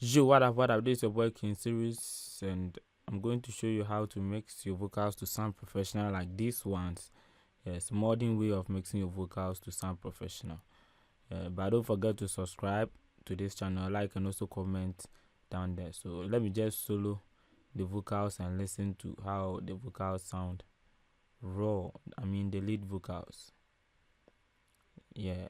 Yo, what up? This is your boy King Series, and I'm going to show you how to mix your vocals to sound professional like these ones. Yes, modern way of mixing your vocals to sound professional. But don't forget to subscribe to this channel, like, and also comment down there. So let me just solo the vocals and listen to how the vocals sound raw. I mean the lead vocals. Yeah,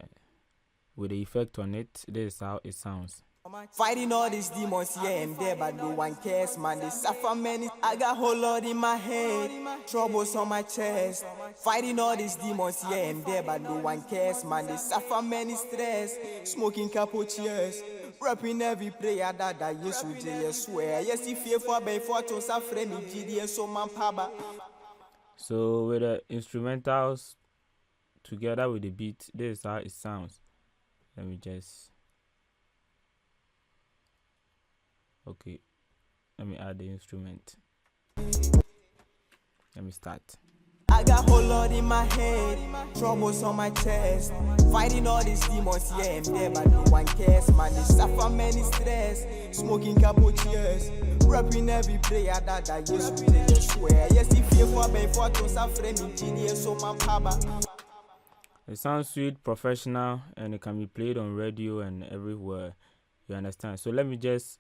with the effect on it, this is how it sounds. Fighting all these demons here and there, but no one cares, man. They suffer many. I got whole lot in my head, troubles on my chest. Fighting all these demons here and there, but no one cares, man. They suffer many stress, smoking capuchinos, rapping every prayer that yes, we just swear. Yes, if you for by for to suffer me, GDS, so man, paba. So with the instrumentals together with the beat, this is how it sounds. Let me just let me add the instrument. Let me start. I got whole lot in my head, troubles on my chest. Fighting all these demons here and there, but no one cares, man. They suffer many stress, smoking capuchinos, rapping every prayer that yes, we just swear. Yes, if you for by for to suffer me, GDS, so man, paba. It sounds sweet, professional, and it can be played on radio and everywhere. You understand? So let me just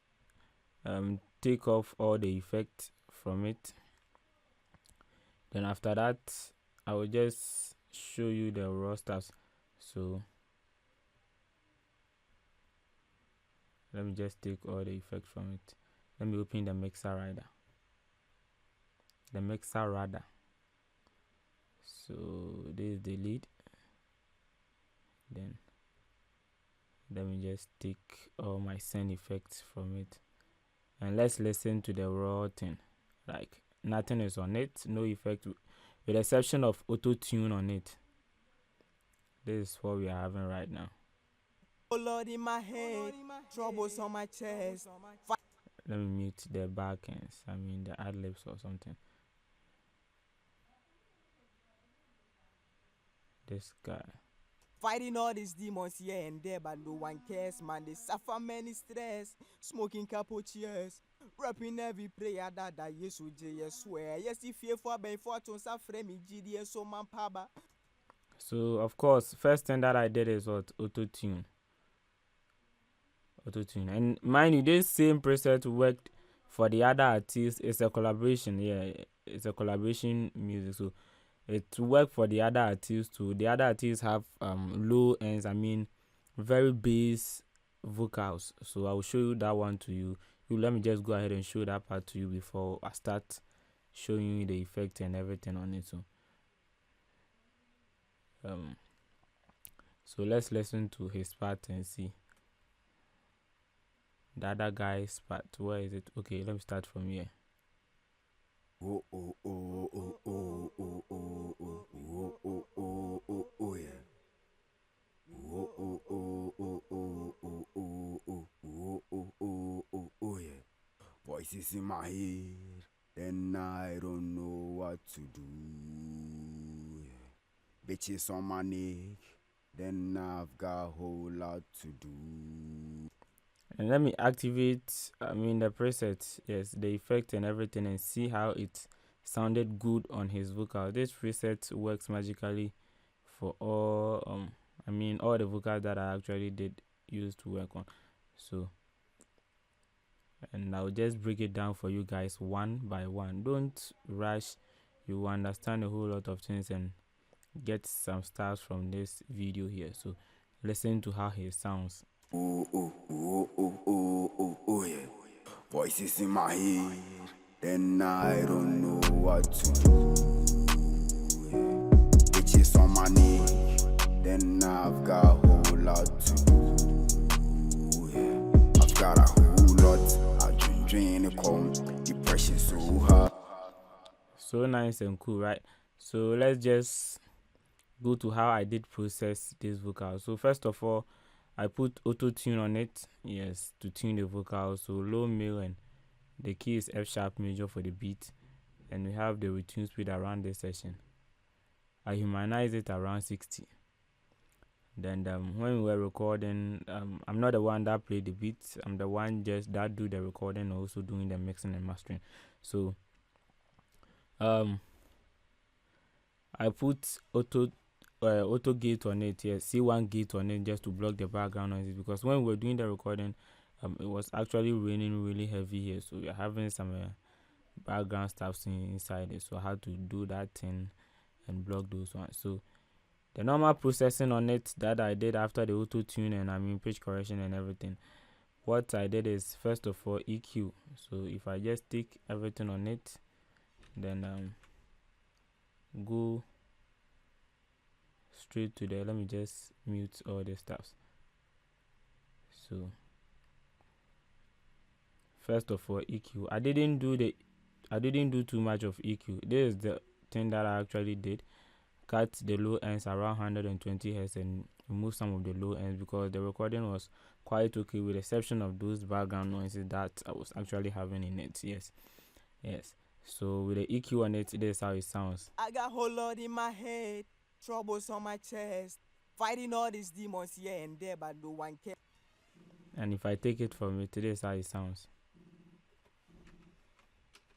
take off all the effect from it. Then after that, I will just show you the raw stuff. So let me just take all the effect from it. Let me open the mixer rider. So this is the lead. Then let me just take all my sound effects from it, and let's listen to the raw thing. Like nothing is on it, no effect, with the exception of auto tune on it. This is what we are having right now. Whole lot in my head, troubles on my chest. Let me mute the back ends, I mean the ad libs or something. This guy. Fighting all these demons here and there, but no one cares, man. They suffer many stress, smoking capuchinos, rapping every prayer that yes, we just swear. Yes, if you for by for to suffer me, GDS, so man, paba. So of course, first thing that I did is what? Auto tune. And mind you, this same preset worked for the other artists. It's a collaboration. Yeah, it's a collaboration music, so it worked for the other artists too. The other artists have low ends, I mean very bass vocals. So I will show you that one to you. Let me just go ahead and show that part to you before I start showing you the effect and everything on it. So let's listen to his part and see the other guy's part. Where is it? Okay, let me start from here. Oh oh oh oh oh oh oh oh oh oh oh oh oh yeah. Oh oh oh oh oh oh oh oh oh oh oh oh oh yeah. Voices in my head, then I don't know what to do. Yeah. Bitches on my neck, then I've got a whole lot to do. And let me activate, I mean the preset, yes, the effect and everything, and see how it sounded good on his vocal. This preset works magically for all I mean all the vocals that I actually did use to work on. So, and I'll just break it down for you guys one by one. Don't rush, you will understand a whole lot of things and get some stars from this video here. So listen to how he sounds. Oh oh oh oh oh oh oh yeah. Voices in my head, then I don't know what to do. Yeah. Bitches on my neck, then I've got a whole lot to do. Yeah. I've got a whole lot. I drain the calm, depression so hard. So nice and cool, right? So let's just go to how I did process this vocal. So first of all, I put auto tune on it, yes, to tune the vocal. So low, male, and the key is F sharp major for the beat, and we have the retune speed around this session. I humanize it around 60. Then when we were recording, I'm not the one that played the beats. I'm the one just that do the recording, also doing the mixing and mastering. So um I put auto gate on it, yes, C1 gate on it, just to block the background noises, because when we were doing the recording, it was actually raining really heavy here, so we're having some background stuff inside it, so I had to do that thing and block those ones. So the normal processing on it that I did after the auto tune and pitch correction and everything, what I did is, first of all, EQ. So if I just take everything on it, then go straight to there. Let me just mute all the stuffs. So first of all, EQ. I didn't do too much of EQ. This is the thing that I actually did. Cut the low ends around 120 Hz and remove some of the low ends, because the recording was quite okay, with the exception of those background noises that I was actually having in it. Yes. So with the EQ on it, this is how it sounds. I got whole lot in my head, troubles on my chest, fighting all these demons here and there, but no one cares. And if I take it from it, this is how it sounds.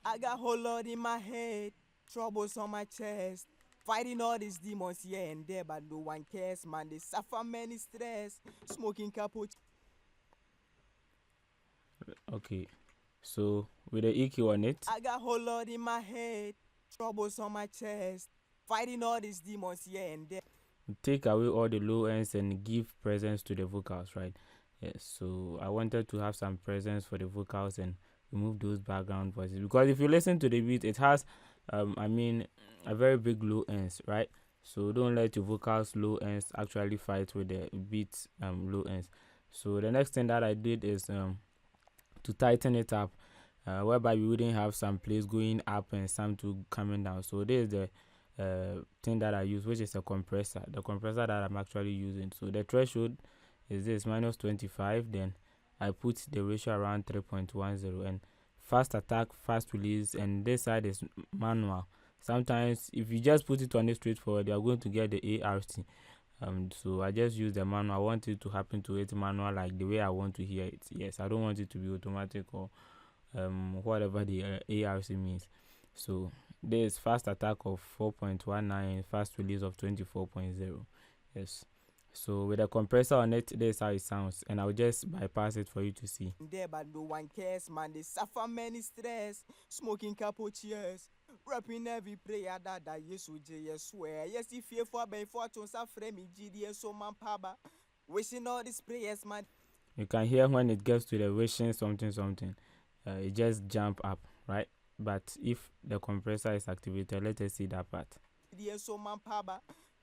I got whole lot in my head, troubles on my chest, fighting all these demons here and there, but no one cares, man. They suffer many stress, smoking cappuccino. Okay, so with the EQ on it, I got whole lot in my head, troubles on my chest, fighting all these demons here and there. take away all the low ends and give presence to the vocals, right? Yes, so I wanted to have some presence for the vocals and remove those background voices, because if you listen to the beat, it has a very big low ends, right? So don't let your vocals low ends actually fight with the beat low ends. So the next thing that I did is to tighten it up, whereby we wouldn't have some plays going up and some to coming down. So this is the thing that I use, which is a compressor, the compressor that I'm actually using. So the threshold is this -25, then I put the ratio around 3.10, and fast attack, fast release, and this side is manual. Sometimes if you just put it on it straightforward, you are going to get the ARC. So I just use the manual. I want it to happen to it manual, like the way I want to hear it. Yes, I don't want it to be automatic or whatever the ARC means. So there's fast attack of 4.19, fast release of 24.0. Yes. So with a compressor on it, this is how it sounds, and I'll just bypass it for you to see. There, but no one cares, man. They suffer many stress, smoking cappuccinos, rapping every prayer that yes, swear. Yes, if you for ben for to suffer me, GD so man paba, wishing all these prayers, man. You can hear when it gets to the wishing something, it just jump up, right? But if the compressor is activated, let us see that part. So man paba,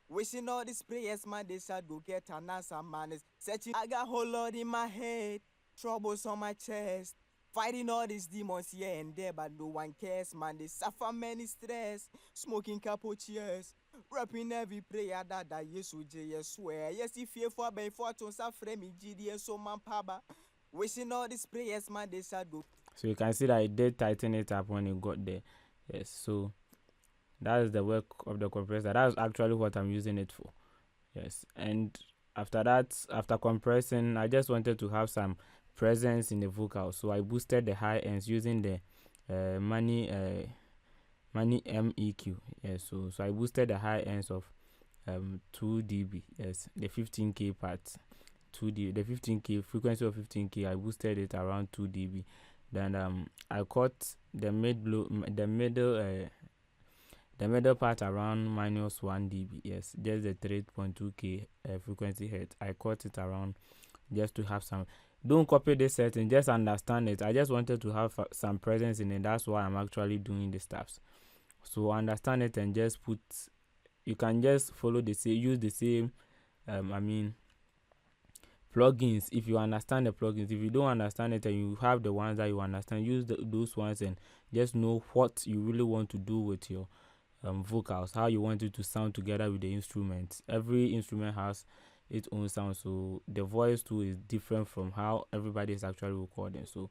wishing all these prayers, man, they shall do get an answer, man. Searching, I got whole lot in my head, troubles on my chest, fighting all these demons here and there, but no one cares, man. They suffer many stress, smoking cappuccinos, rapping every prayer that yes, swear. Yes, if you for ben for to suffer me, GD so man paba, wishing all these prayers, man, they shall do. So you can see that it did tighten it up when it got there. Yes, so that is the work of the compressor. That's actually what I'm using it for. Yes, and after that, after compressing, I just wanted to have some presence in the vocal, so I boosted the high ends using the Money MEQ. Yes, so I boosted the high ends of 2 dB. Yes, the 15K part, 2 dB, the 15K frequency of 15K, I boosted it around 2 dB. Then I caught the middle part around -1 dB. Yes, just the 3.2K frequency hertz. I caught it around just to have some. Don't copy this setting, just understand it. I just wanted to have some presence in it. That's why I'm actually doing the stuffs. So understand it and just put. You can just follow the same, use the same. Plugins, if you understand the plugins. If you don't understand it and you have the ones that you understand, use those ones and just know what you really want to do with your vocals, how you want it to sound together with the instruments. Every instrument has its own sound, so the voice too is different from how everybody is actually recording. So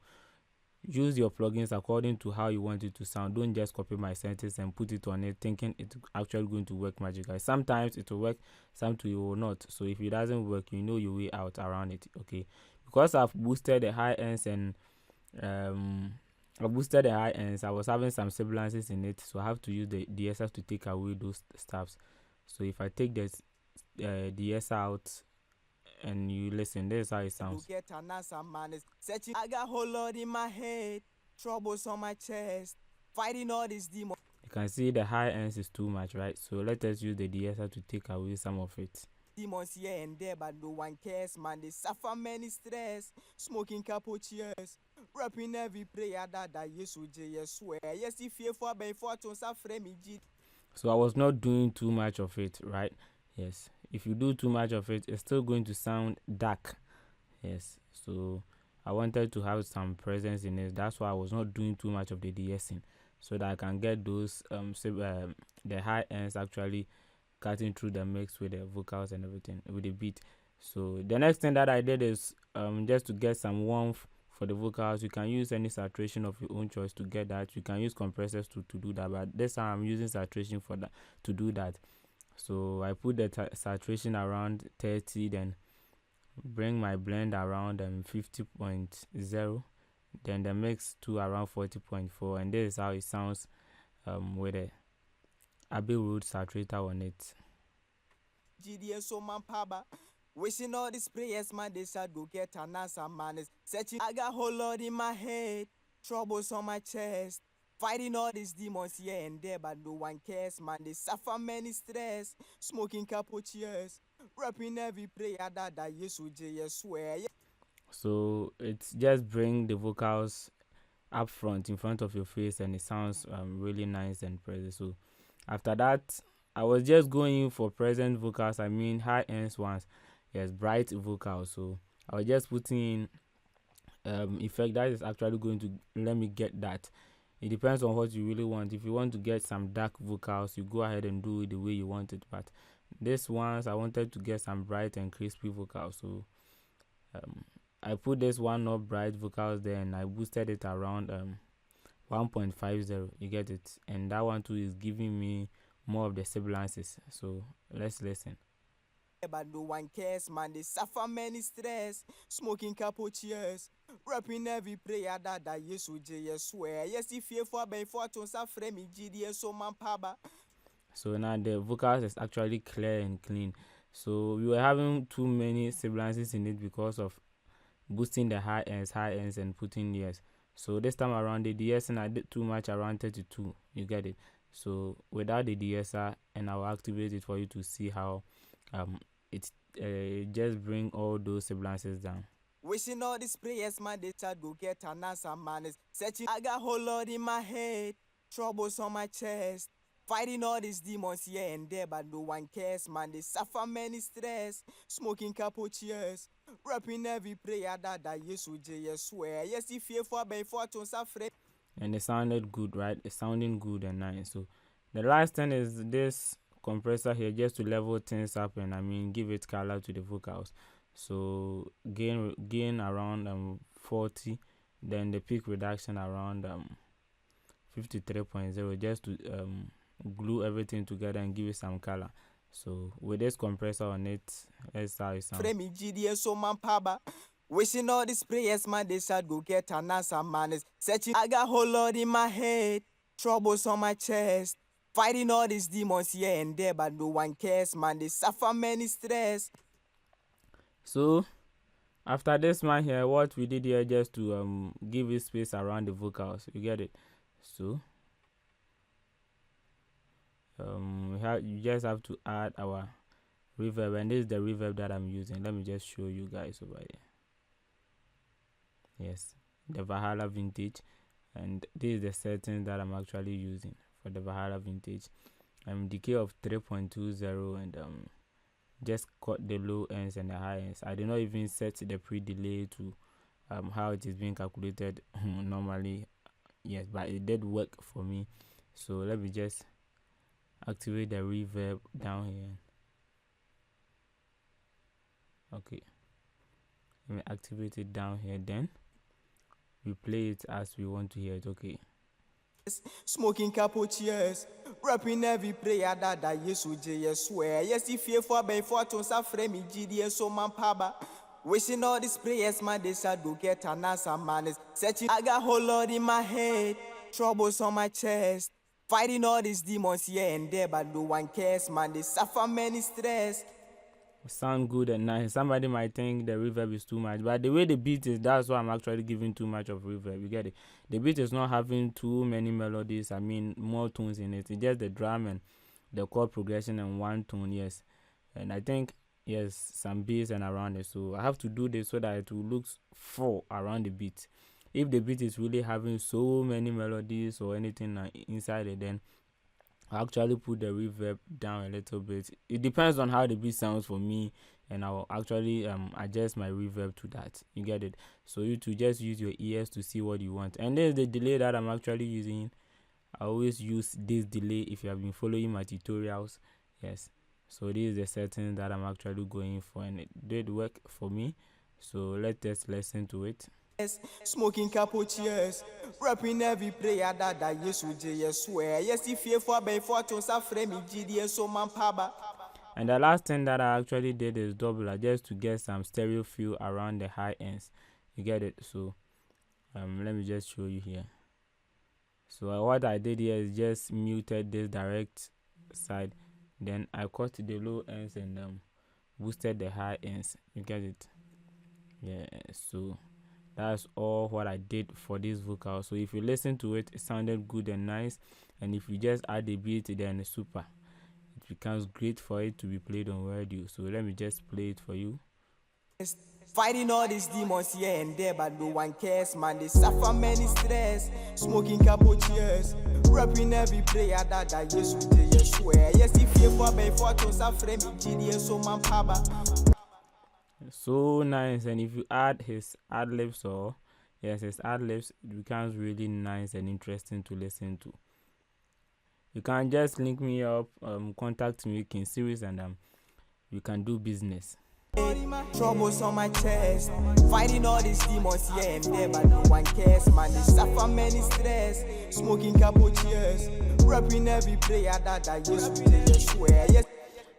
use your plugins according to how you want it to sound. Don't just copy my settings and put it on it thinking it's actually going to work magically. Sometimes it will work, sometimes it will not. So if it doesn't work, you know your way out around it. Okay, because I've boosted the high ends and I was having some semblances in it, so I have to use the de-esser to take away those stuffs. So if I take this de-esser out and you listen, this is how it sounds. Get an answer, man. Searching, I got a whole lot in my head, troubles on my chest, fighting all these demons. You can see the high ends is too much, right? So let us use the de-esser to take away some of it. Demons here and there, but no one cares, man. They suffer many stress, smoking couple cheers, rapping every prayer that yes, swear. Yes, if you for by fortune, suffer me. So I was not doing too much of it, right? Yes. If you do too much of it, it's still going to sound dark. Yes. So I wanted to have some presence in it. That's why I was not doing too much of the de-essing, so that I can get those the high ends actually cutting through the mix with the vocals and everything, with the beat. So the next thing that I did is just to get some warmth for the vocals. You can use any saturation of your own choice to get that. You can use compressors to do that, but this time I'm using saturation for that to do that. So I put the saturation around 30, then bring my blend around 50.0, then the mix to around 40.4, and this is how it sounds with a Abbey Road saturator on it. GDN so man paba. Wishing all these prayers, man, they shall go get an answer, man. Searching, I got a whole lot in my head, troubles on my chest, fighting all these demons here and there, but no one cares, man. They suffer many stress, smoking couple cheers, rapping every prayer that yes, swear. So it's just bring the vocals up front, in front of your face, and it sounds really nice and present. So after that, I was just going for present vocals, I mean high ends ones. Yes, bright vocals. So I was just putting in effect that is actually going to let me get that. It depends on what you really want. If you want to get some dark vocals, you go ahead and do it the way you want it. But this ones, I wanted to get some bright and crispy vocals. So I put this one not bright vocals there, and I boosted it around 1.50. You get it? And that one too is giving me more of the semblances. So let's listen. But no one cares, man. They suffer many stress, smoking couple cheers, rapping every prayer that yes, swear. Yes, if you for by fortune, suffer me, GDN so man paba. So now the vocals is actually clear and clean. So we were having too many semblances in it because of boosting the high ends and putting yes. So this time around the de-essing I did too much, around 32. You get it? So without the de-esser, and I'll activate it for you to see how it just bring all those semblances down. Wishing all these prayers, man, they shall go get an answer, man. Searching, I got a whole lot in my head, troubles on my chest, fighting all these demons here and there, but no one cares, man. They suffer many stress, smoking couple cheers, rapping every prayer that yes, swear. Yes, if you for by fortune, suffer. And it sounded good, right? It's sounding good and nice. So the last thing is this compressor here, just to level things up and I mean give it color to the vocals. So gain around 40, then the peak reduction around 53.0, just to glue everything together and give it some color. So with this compressor on it, that's how it sounds. Frame GDN so man paba. Wishing all these prayers, man, they shall go get an answer, man. Searching, I got a whole lot in my head, troubles on my chest, fighting all these demons here and there, but no one cares, man. They suffer many stress. So after this one here, what we did here just to give it space around the vocals. You get it? So you just have to add our reverb, and this is the reverb that I'm using. Let me just show you guys over here. Yes, the Valhalla Vintage, and this is the settings that I'm actually using for the Valhalla Vintage. Decay of 3.20, and just cut the low ends and the high ends. I did not even set the pre-delay to how it is being calculated normally. Yes, but it did work for me. So let me just activate the reverb down here. Okay, let me activate it down here. Then we play it as we want to hear it. Okay. Smoking capo cheers, rapping every prayer that I used to swear. Yes, if you for by fortunes, I frame me GD so man paba. Wishing all these prayers, my days I do get an answer, man. Searching, I got whole lot in my head, troubles on my chest. Fighting all these demons here and there, but no one cares, man. They suffer many stress. Sound good and nice. Somebody might think the reverb is too much, but the way the beat is, that's why I'm actually giving too much of reverb. You get it? The beat is not having too many melodies, I mean more tones in it. It's just the drum and the chord progression and one tone, yes. And I think, yes, some bass and around it. So I have to do this so that it will look full around the beat. If the beat is really having so many melodies or anything inside it, then I actually put the reverb down a little bit. It depends on how the beat sounds for me, and I'll actually adjust my reverb to that. You get it? So you to just use your ears to see what you want. And then the delay that I'm actually using, I always use this delay if you have been following my tutorials. Yes. So this is the setting that I'm actually going for, and it did work for me. So let's just listen to it. Smoking capo cheers, rapping every prayer that I used to swear. Yes, if you for by fortunes, I frame me GD so man paba. And the last thing that I actually did is doubler, just to get some stereo feel around the high ends. You get it? So let me just show you here. So what I did here is just muted this direct side, then I cut the low ends and boosted the high ends. You get it? Yeah. So that's all what I did for this vocal. So if you listen to it, it sounded good and nice, and if you just add the beat, then it's super. It becomes great for it to be played on radio. So let me just play it for you. Fighting all these demons here and there, but no one cares, man. They suffer many stress. Smoking capo cheers, rapping every prayer that I used to swear. Yes, if you for by fortunes, I frame me GD so man paba. So nice. And if you add his ad libs, or yes, his ad libs, it becomes really nice and interesting to listen to. You can just link me up, contact me in series, and you can do business. Troubles on my chest, fighting all these demons here and there, but no one cares, man. They suffer many stress. Smoking capo cheers, rapping every prayer that I used to swear. Yes.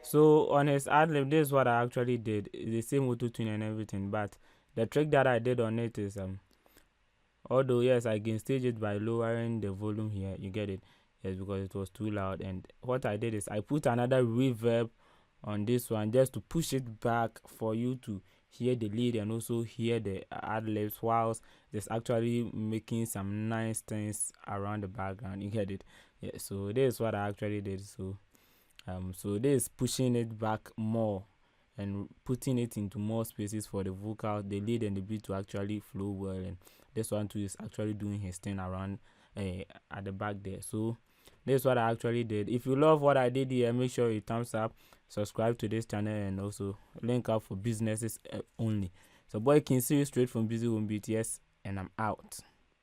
So on his ad lib, this is what I actually did. It's the same auto tune and everything, but the trick that I did on it is although yes, I can stage it by lowering the volume here. You get it? Yes, because it was too loud. And what I did is I put another reverb on this one just to push it back for you to hear the lead and also hear the ad libs, whilst there's actually making some nice things around the background. You get it? Yeah. So this is what I actually did. So this is pushing it back more and putting it into more spaces for the vocal, the lead and the beat to actually flow well. And this one too is actually doing his thing around at the back there. So this is what I actually did. If you love what I did here, make sure you thumbs up, subscribe to this channel, and also link up for businesses only. So boy, can see you straight from Busy Home BTS, and I'm out.